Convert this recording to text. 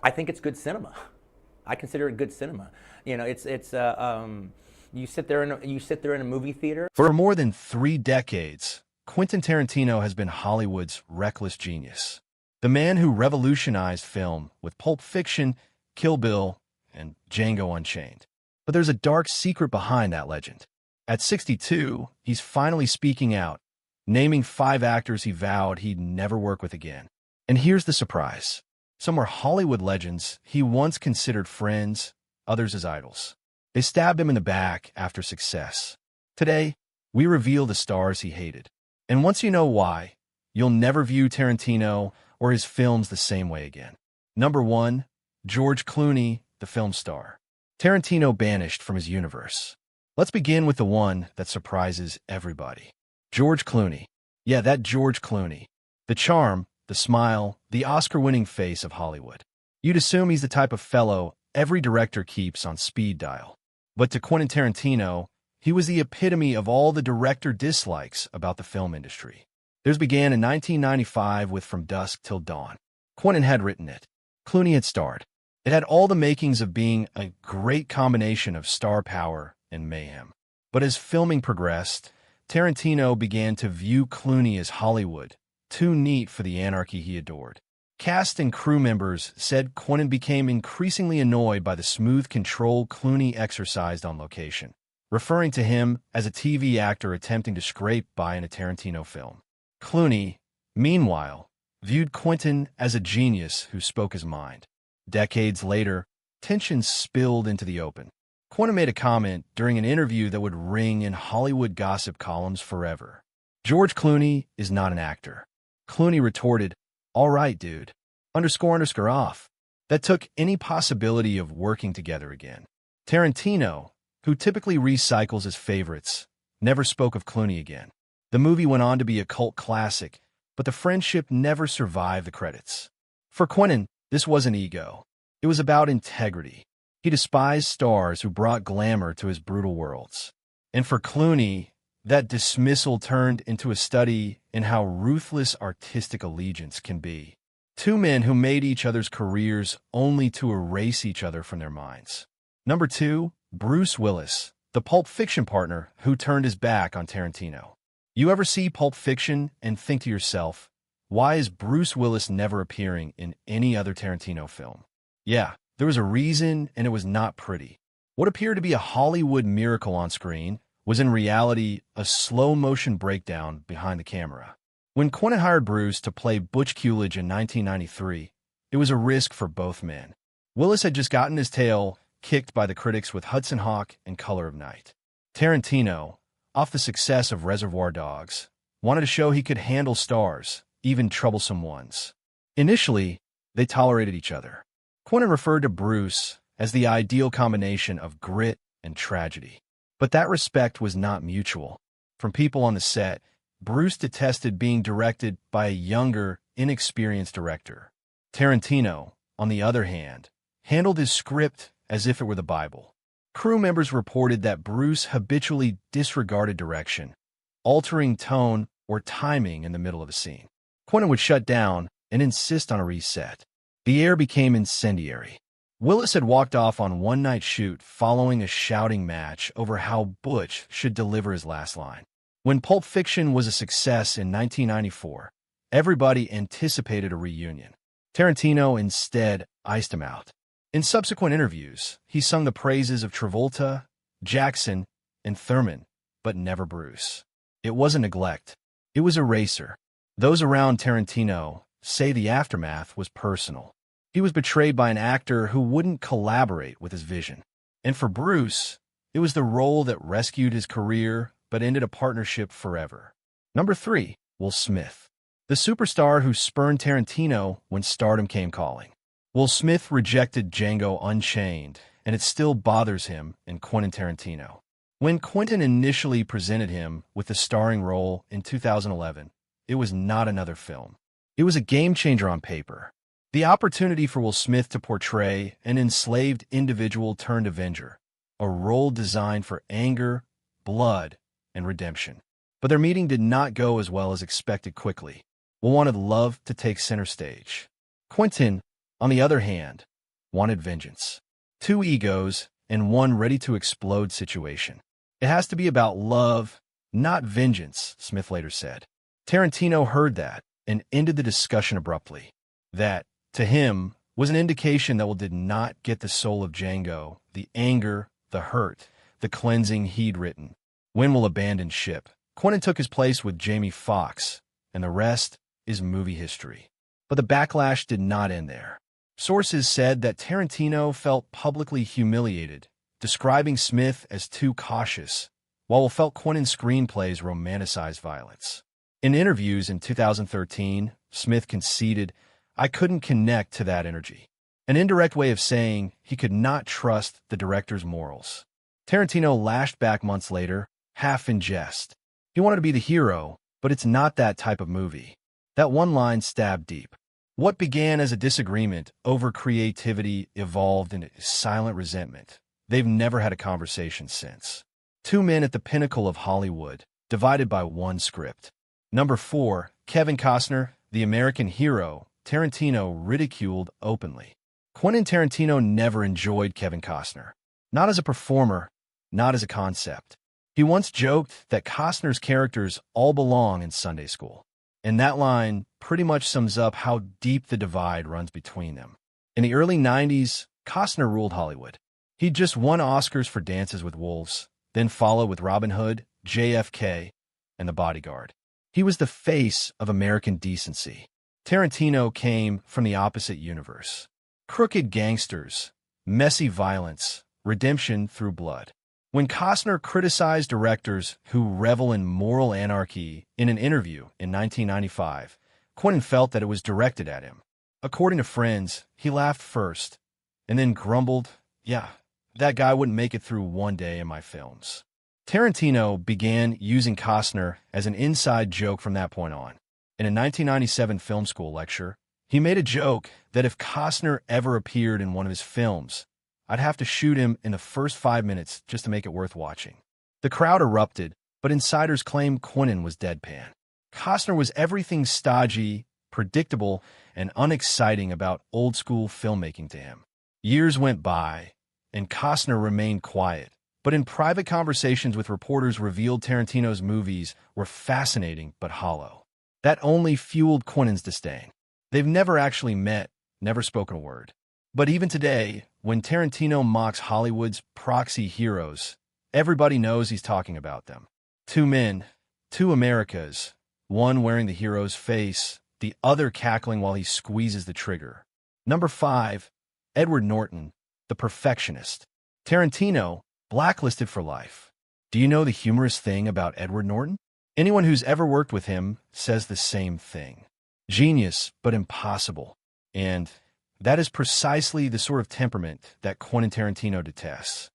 I think it's good cinema. I consider it good cinema. You know, you sit there in a movie theater. For more than 3 decades, Quentin Tarantino has been Hollywood's reckless genius. The man who revolutionized film with Pulp Fiction, Kill Bill, and Django Unchained. But there's a dark secret behind that legend. At 62, he's finally speaking out, naming 5 actors he vowed he'd never work with again. And here's the surprise. Some were Hollywood legends he once considered friends, others as idols. They stabbed him in the back after success. Today, we reveal the stars he hated. And once you know why, you'll never view Tarantino or his films the same way again. Number 1, George Clooney, the film star. Tarantino banished from his universe. Let's begin with the one that surprises everybody. George Clooney. Yeah, that George Clooney. The charm, the smile, the Oscar-winning face of Hollywood. You'd assume he's the type of fellow every director keeps on speed dial. But to Quentin Tarantino, he was the epitome of all the director dislikes about the film industry. Theirs began in 1995 with From Dusk Till Dawn. Quentin had written it. Clooney had starred. It had all the makings of being a great combination of star power and mayhem. But as filming progressed, Tarantino began to view Clooney as Hollywood, too neat for the anarchy he adored. Cast and crew members said Quentin became increasingly annoyed by the smooth control Clooney exercised on location, referring to him as a TV actor attempting to scrape by in a Tarantino film. Clooney, meanwhile, viewed Quentin as a genius who spoke his mind. Decades later, tensions spilled into the open. Quentin made a comment during an interview that would ring in Hollywood gossip columns forever. George Clooney is not an actor. Clooney retorted, "All right, dude. __ off." That took any possibility of working together again. Tarantino, who typically recycles his favorites, never spoke of Clooney again. The movie went on to be a cult classic, but the friendship never survived the credits. For Quentin, this wasn't ego. It was about integrity. He despised stars who brought glamour to his brutal worlds. And for Clooney, that dismissal turned into a study in how ruthless artistic allegiance can be. 2 men who made each other's careers only to erase each other from their minds. Number 2, Bruce Willis, the Pulp Fiction partner who turned his back on Tarantino. You ever see Pulp Fiction and think to yourself, why is Bruce Willis never appearing in any other Tarantino film? Yeah, there was a reason, and it was not pretty. What appeared to be a Hollywood miracle on screen was in reality a slow-motion breakdown behind the camera. When Quentin hired Bruce to play Butch Coolidge in 1993, it was a risk for both men. Willis had just gotten his tail kicked by the critics with Hudson Hawk and Color of Night. Tarantino, off the success of Reservoir Dogs, wanted to show he could handle stars, even troublesome ones. Initially, they tolerated each other. Quentin referred to Bruce as the ideal combination of grit and tragedy. But that respect was not mutual. From people on the set, Bruce detested being directed by a younger, inexperienced director. Tarantino, on the other hand, handled his script as if it were the Bible. Crew members reported that Bruce habitually disregarded direction, altering tone or timing in the middle of a scene. Quentin would shut down and insist on a reset. The air became incendiary. Willis had walked off on one-night shoot following a shouting match over how Butch should deliver his last line. When Pulp Fiction was a success in 1994, everybody anticipated a reunion. Tarantino instead iced him out. In subsequent interviews, he sung the praises of Travolta, Jackson, and Thurman, but never Bruce. It wasn't neglect. It was erasure. Those around Tarantino say the aftermath was personal. He was betrayed by an actor who wouldn't collaborate with his vision. And for Bruce, it was the role that rescued his career but ended a partnership forever. Number 3, Will Smith. The superstar who spurned Tarantino when stardom came calling. Will Smith rejected Django Unchained, and it still bothers him in Quentin Tarantino. When Quentin initially presented him with the starring role in 2011, it was not another film. It was a game-changer on paper. The opportunity for Will Smith to portray an enslaved individual turned avenger, a role designed for anger, blood, and redemption. But their meeting did not go as well as expected quickly. Will wanted love to take center stage. Quentin, on the other hand, wanted vengeance. Two egos and one ready-to-explode situation. It has to be about love, not vengeance, Smith later said. Tarantino heard that and ended the discussion abruptly. That, to him, was an indication that did not get the soul of Django, the anger, the hurt, the cleansing he'd written. Wynn will abandon ship. Quentin took his place with Jamie Foxx, and the rest is movie history. But the backlash did not end there. Sources said that Tarantino felt publicly humiliated, describing Smith as too cautious, while felt Quentin's screenplays romanticized violence. In interviews in 2013, Smith conceded, "I couldn't connect to that energy," an indirect way of saying he could not trust the director's morals. Tarantino lashed back months later, half in jest. He wanted to be the hero, but it's not that type of movie. That one line stabbed deep. What began as a disagreement over creativity evolved into silent resentment. They've never had a conversation since. Two men at the pinnacle of Hollywood, divided by one script. Number 4, Kevin Costner, the American hero, Tarantino ridiculed openly. Quentin Tarantino never enjoyed Kevin Costner. Not as a performer, not as a concept. He once joked that Costner's characters all belong in Sunday school. And that line pretty much sums up how deep the divide runs between them. In the early 90s, Costner ruled Hollywood. He'd just won Oscars for Dances with Wolves, then followed with Robin Hood, JFK, and The Bodyguard. He was the face of American decency. Tarantino came from the opposite universe. Crooked gangsters, messy violence, redemption through blood. When Costner criticized directors who revel in moral anarchy in an interview in 1995, Quentin felt that it was directed at him. According to friends, he laughed first, and then grumbled, "Yeah, that guy wouldn't make it through one day in my films." Tarantino began using Costner as an inside joke from that point on. In a 1997 film school lecture, he made a joke that if Costner ever appeared in one of his films, I'd have to shoot him in the first 5 minutes just to make it worth watching. The crowd erupted, but insiders claimed Quentin was deadpan. Costner was everything stodgy, predictable, and unexciting about old-school filmmaking to him. Years went by, and Costner remained quiet, but in private conversations with reporters revealed Tarantino's movies were fascinating but hollow. That only fueled Quentin's disdain. They've never actually met, never spoken a word. But even today, when Tarantino mocks Hollywood's proxy heroes, everybody knows he's talking about them. Two men, two Americas, one wearing the hero's face, the other cackling while he squeezes the trigger. Number 5, Edward Norton, the perfectionist. Tarantino, blacklisted for life. Do you know the humorous thing about Edward Norton? Anyone who's ever worked with him says the same thing. Genius, but impossible. And that is precisely the sort of temperament that Quentin Tarantino detests.